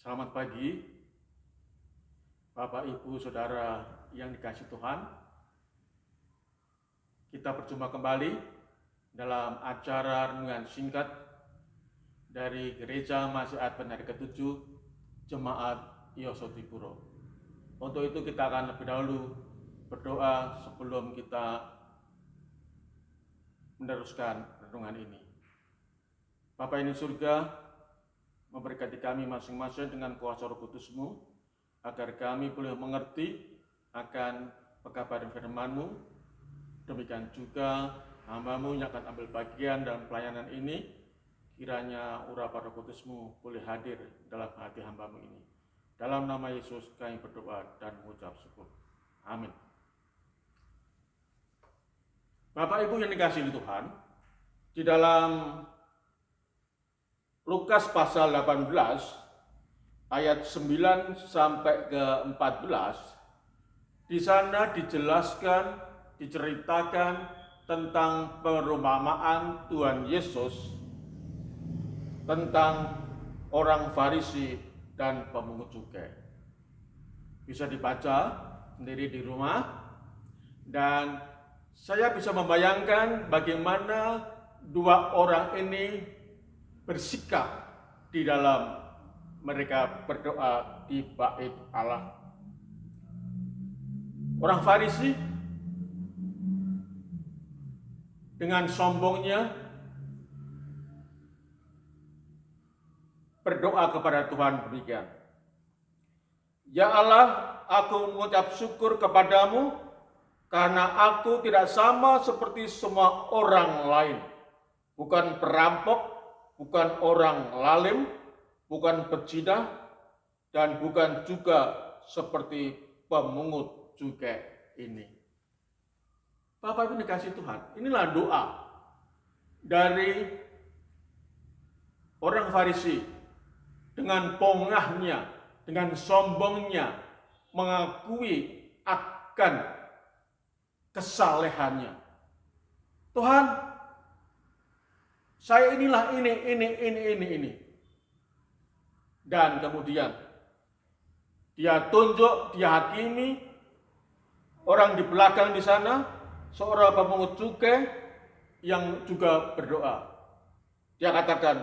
Selamat pagi, Bapak, Ibu, Saudara yang dikasihi Tuhan. Kita berjumpa kembali dalam acara renungan singkat dari Gereja Masih Advent hari ke-7 Jemaat Yosodipuro. Untuk itu kita akan lebih dahulu berdoa sebelum kita meneruskan renungan ini. Bapa yang di surga, memberkati kami masing-masing dengan kuasa Roh Kudus-Mu, agar kami boleh mengerti akan pekabaran firman-Mu. Demikian juga hamba-Mu yang akan ambil bagian dalam pelayanan ini, kiranya urapan Roh Kudus-Mu boleh hadir dalam hati hamba-Mu ini. Dalam nama Yesus kami berdoa dan mengucap syukur. Amin. Bapak Ibu yang dikasihi Tuhan, di dalam Lukas pasal 18 ayat 9 sampai ke 14, di sana dijelaskan, diceritakan tentang perumpamaan Tuhan Yesus tentang orang Farisi dan pemungut cukai. Bisa dibaca sendiri di rumah, dan saya bisa membayangkan bagaimana dua orang ini bersikap di dalam mereka berdoa di bait Allah. Orang Farisi dengan sombongnya berdoa kepada Tuhan demikian, "Ya Allah, aku mengucap syukur kepadamu karena aku tidak sama seperti semua orang lain, bukan perampok, bukan orang lalim, bukan pezina, dan bukan juga seperti pemungut cukai ini." Bapak Ibu dikasihi Tuhan, inilah doa dari orang Farisi dengan pongahnya, dengan sombongnya mengakui akan kesalehannya. Tuhan, saya inilah ini. Dan kemudian dia tunjuk, dia hakimi orang di belakang di sana, seorang pemungut cukai yang juga berdoa. Dia katakan,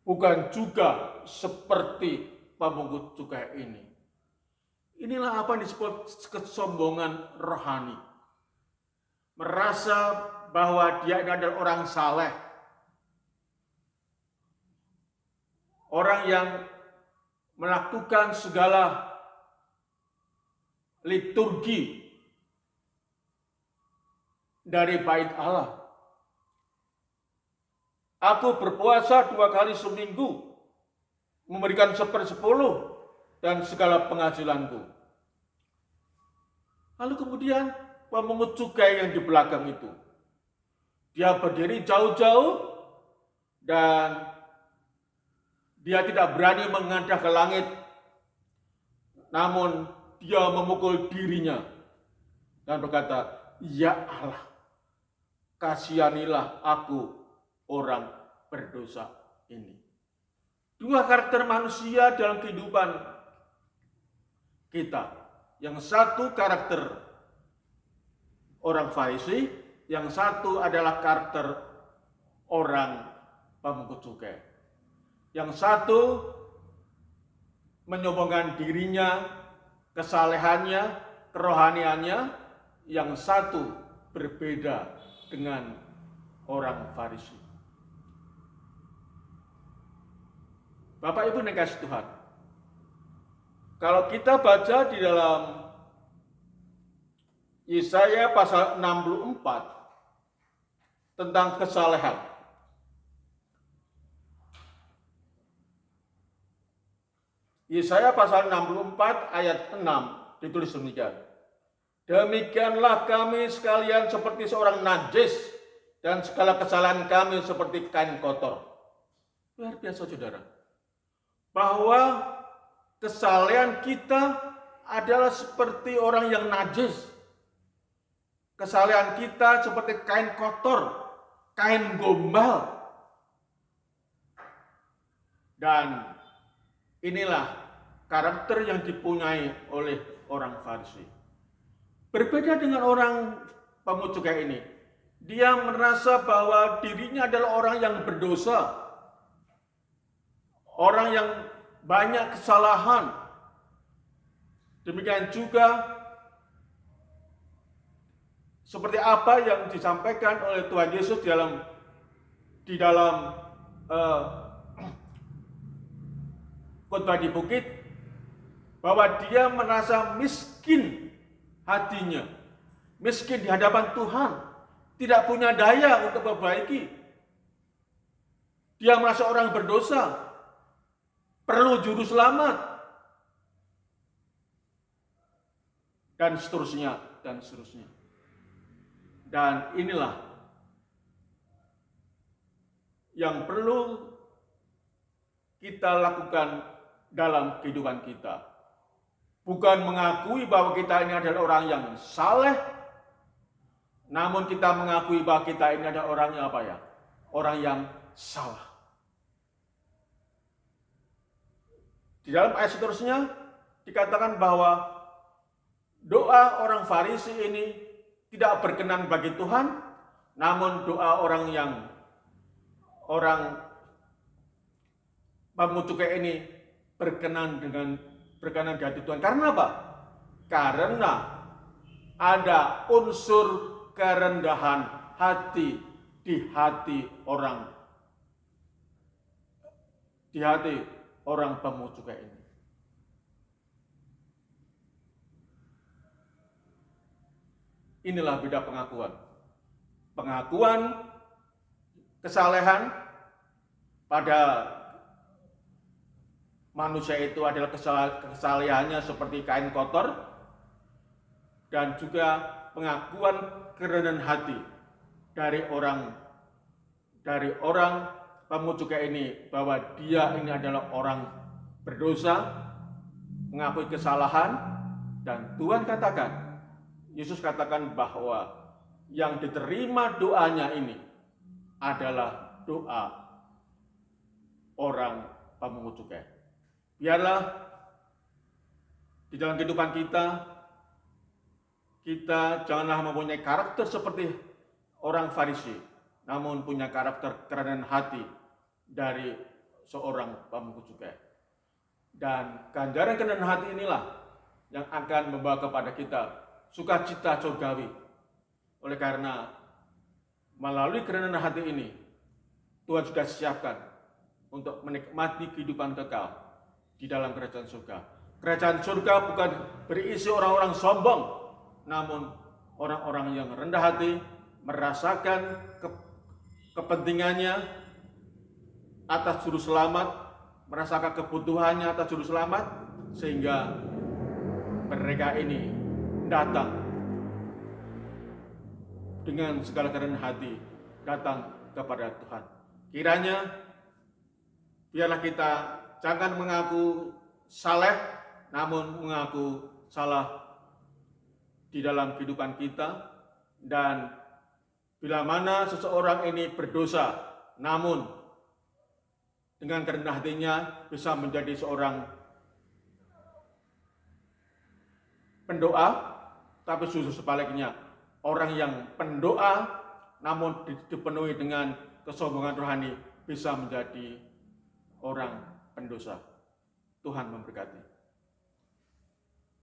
bukan juga seperti pemungut cukai ini. Inilah apa yang disebut kesombongan rohani. Merasa bahwa dia adalah orang saleh, orang yang melakukan segala liturgi dari bait Allah. Aku berpuasa 2 kali seminggu, memberikan 1/10 dan segala penghasilanku. Lalu kemudian pemungut cukai yang di belakang itu, dia berdiri jauh-jauh dan dia tidak berani menghadap ke langit, namun dia memukul dirinya dan berkata, "Ya Allah, kasihanilah aku orang berdosa ini." Dua karakter manusia dalam kehidupan kita. Yang satu karakter orang Farisi, yang satu adalah karakter orang pemungut cukai. Yang satu menyombongkan dirinya, kesalehannya, kerohaniannya. Yang satu berbeda dengan orang Farisi. Bapak Ibu yang dikasihi Tuhan, kalau kita baca di dalam Yesaya pasal 64 tentang kesalehan, Yesaya pasal 64 ayat 6 ditulis demikian, "Demikianlah kami sekalian seperti seorang najis, dan segala kesalahan kami seperti kain kotor." Luar biasa saudara, bahwa kesalehan kita adalah seperti orang yang najis. Kesalehan kita seperti kain kotor, kain gombal. Dan inilah karakter yang dipunyai oleh orang Farisi. Berbeda dengan orang pemungut cukai ini. Dia merasa bahwa dirinya adalah orang yang berdosa, orang yang banyak kesalahan. Demikian juga seperti apa yang disampaikan oleh Tuhan Yesus di dalam khotbah di bukit, bahwa dia merasa miskin hatinya, miskin di hadapan Tuhan, tidak punya daya untuk memperbaiki. Dia merasa orang berdosa, perlu juru selamat, dan seterusnya, dan seterusnya. Dan inilah yang perlu kita lakukan dalam kehidupan kita. Bukan mengakui bahwa kita ini adalah orang yang saleh, namun kita mengakui bahwa kita ini adalah orang yang apa ya? Orang yang salah. Di dalam ayat seterusnya dikatakan bahwa doa orang Farisi ini tidak berkenan bagi Tuhan, namun doa orang pemungut cukai ini berkenan di hati Tuhan. Karena apa? Karena ada unsur kerendahan hati di hati orang pemungut cukai ini. Inilah beda pengakuan. Pengakuan kesalehan pada manusia itu adalah kesalehannya seperti kain kotor, dan juga pengakuan kerendahan hati dari orang pemungut cukai ini bahwa dia ini adalah orang berdosa, mengakui kesalahan, dan Tuhan katakan, Yesus katakan bahwa yang diterima doanya ini adalah doa orang pemungut cukai. Biarlah di dalam kehidupan kita janganlah mempunyai karakter seperti orang Farisi, namun punya karakter kerendahan hati dari seorang pemungut cukai. Dan ganjaran kerendahan hati inilah yang akan membawa kepada kita sukacita surgawi. Oleh karena melalui kerendahan hati ini, Tuhan sudah siapkan untuk menikmati kehidupan kekal di dalam kerajaan surga. Kerajaan surga bukan berisi orang-orang sombong, namun orang-orang yang rendah hati, merasakan kepentingannya atas juru selamat, merasakan kebutuhannya atas juru selamat, sehingga mereka ini datang dengan segala kerendahan hati, datang kepada Tuhan. Kiranya biarlah kita jangan mengaku saleh, namun mengaku salah di dalam kehidupan kita. Dan bila mana seseorang ini berdosa, namun dengan kerendahan hatinya bisa menjadi seorang pendoa, tapi justru sebaliknya, orang yang pendoa namun dipenuhi dengan kesombongan rohani bisa menjadi orang pendosa. Tuhan memberkati.